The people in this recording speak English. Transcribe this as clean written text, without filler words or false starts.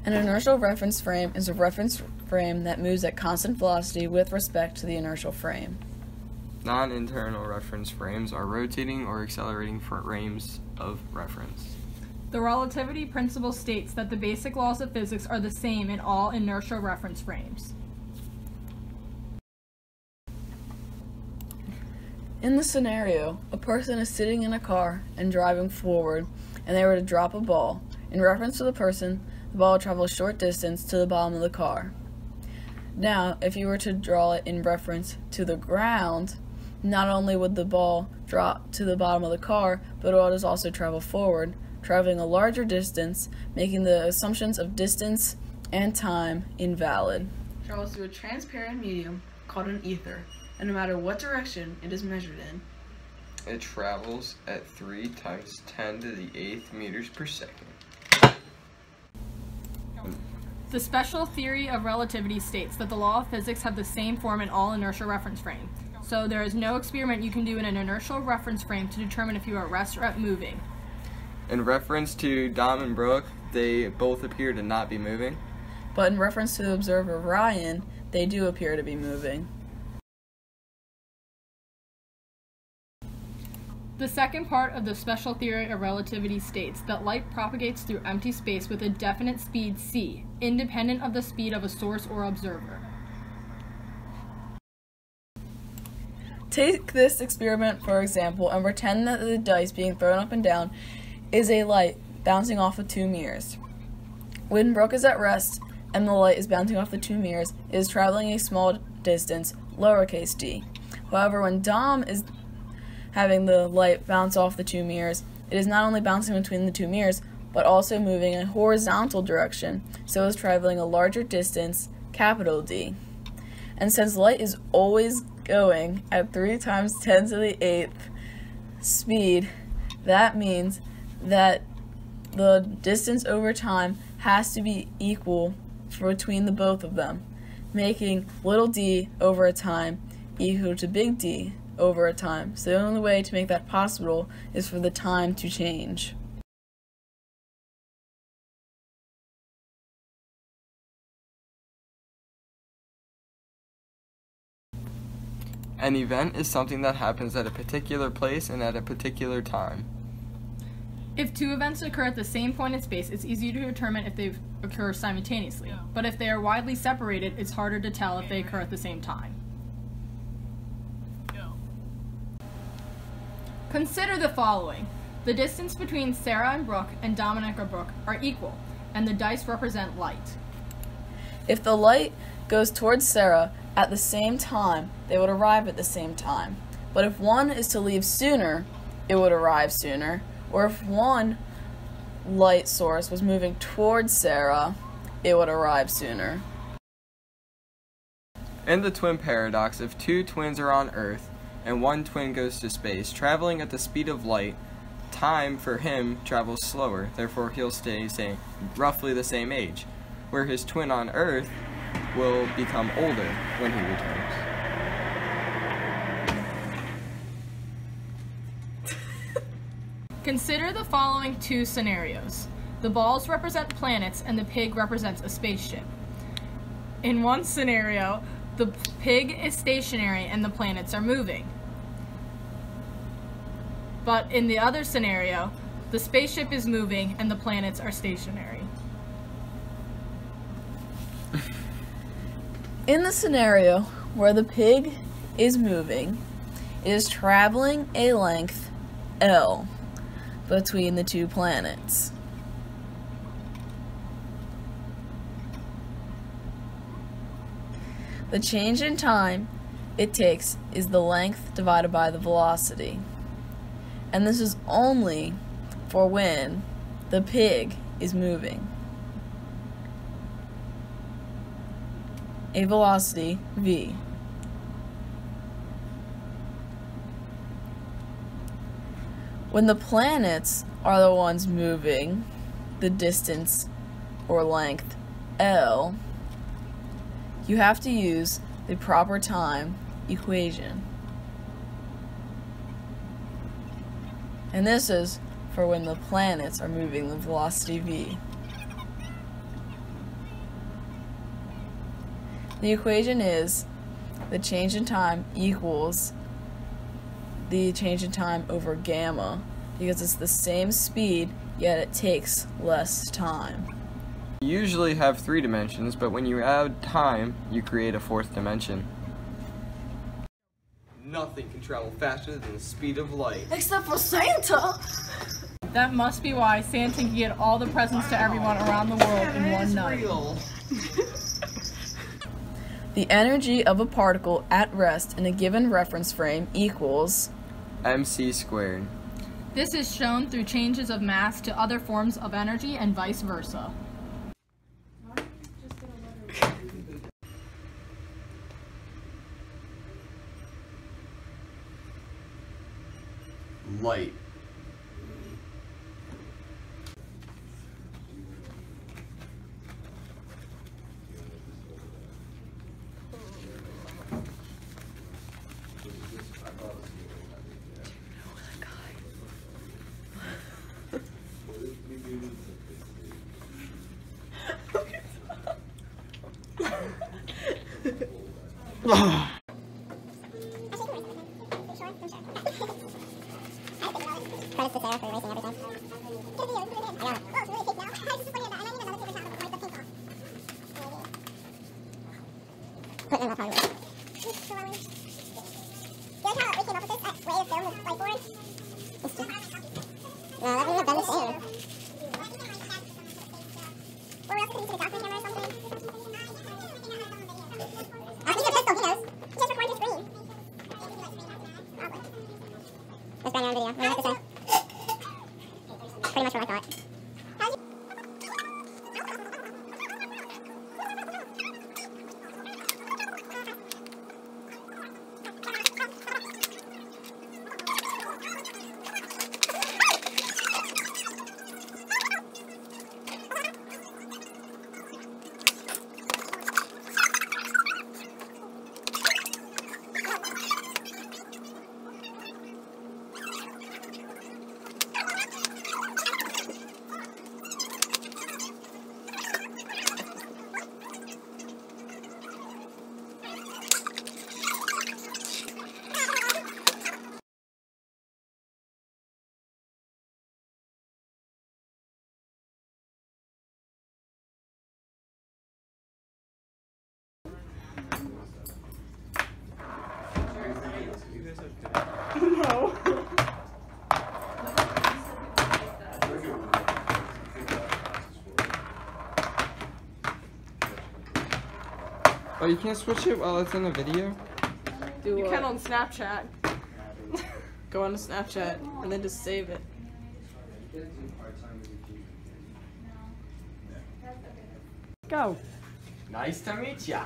An inertial reference frame is a reference frame that moves at constant velocity with respect to the inertial frame. Non-internal reference frames are rotating or accelerating frames of reference. The relativity principle states that the basic laws of physics are the same in all inertial reference frames. In the scenario, a person is sitting in a car and driving forward, and they were to drop a ball. In reference to the person, the ball would travel a short distance to the bottom of the car. Now, if you were to draw it in reference to the ground, not only would the ball drop to the bottom of the car, but it would also travel forward, traveling a larger distance, making the assumptions of distance and time invalid. It travels through a transparent medium called an ether, and no matter what direction it is measured in, it travels at 3 times 10 to the 8th meters per second. The special theory of relativity states that the law of physics have the same form in all inertial reference frames. So there is no experiment you can do in an inertial reference frame to determine if you are at rest or at moving. In reference to Dom and Brooke, they both appear to not be moving. But in reference to the observer Ryan, they do appear to be moving. The second part of the special theory of relativity states that light propagates through empty space with a definite speed c, independent of the speed of a source or observer. Take this experiment, for example, and pretend that the dice being thrown up and down is a light bouncing off of 2 mirrors. When Brooke is at rest and the light is bouncing off the 2 mirrors, it is traveling a small distance, lowercase d. However, when Dom is having the light bounce off the 2 mirrors, it is not only bouncing between the 2 mirrors, but also moving in a horizontal direction, so it is traveling a larger distance, capital D. And since light is always going at 3 times 10 to the 8th speed, that means that the distance over time has to be equal between the both of them, making little d over a time equal to big D over a time. So the only way to make that possible is for the time to change. An event is something that happens at a particular place and at a particular time. If 2 events occur at the same point in space, it's easy to determine if they occur simultaneously. But if they are widely separated, it's harder to tell if they occur at the same time. Consider the following. The distance between Sarah and Brooke and Dominic or Brooke are equal, and the dice represent light. If the light goes towards Sarah at the same time, they would arrive at the same time. But if one is to leave sooner, it would arrive sooner. Or if one light source was moving towards Sarah, it would arrive sooner. In the twin paradox, if 2 twins are on Earth and 1 twin goes to space, traveling at the speed of light, time for him travels slower, therefore he'll stay, say, roughly the same age, where his twin on Earth will become older when he returns. Consider the following 2 scenarios. The balls represent planets and the pig represents a spaceship. In one scenario, the pig is stationary and the planets are moving. But in the other scenario, the spaceship is moving and the planets are stationary. In the scenario where the pig is moving, it is traveling a length L between the 2 planets. The change in time it takes is the length divided by the velocity. And this is only for when the pig is moving. A velocity v. When the planets are the ones moving the distance or length L, you have to use the proper time equation. And this is for when the planets are moving the velocity v. The equation is the change in time equals the change in time over gamma, because it's the same speed, yet it takes less time. You usually have 3 dimensions, but when you add time, you create a 4th dimension. Nothing can travel faster than the speed of light. Except for Santa! That must be why Santa can get all the presents to everyone around the world in one night. The energy of a particle at rest in a given reference frame equals mc squared. This is shown through changes of mass to other forms of energy and vice versa. Light. Credits to Sarah for erasing everything. I got it. Put it in that probably works. You like how we came up with this way of film with whiteboard? It's just... No, that wouldn't have done the same. Or else we could use a document camera or something. He's a pistol, he knows. He just recorded your screen. Let's bang on video. What do you have to say? Pretty much what I thought. No. Oh, you can't switch it while it's in the video? You can on Snapchat. Go on to Snapchat and then just save it. Go. Nice to meet ya.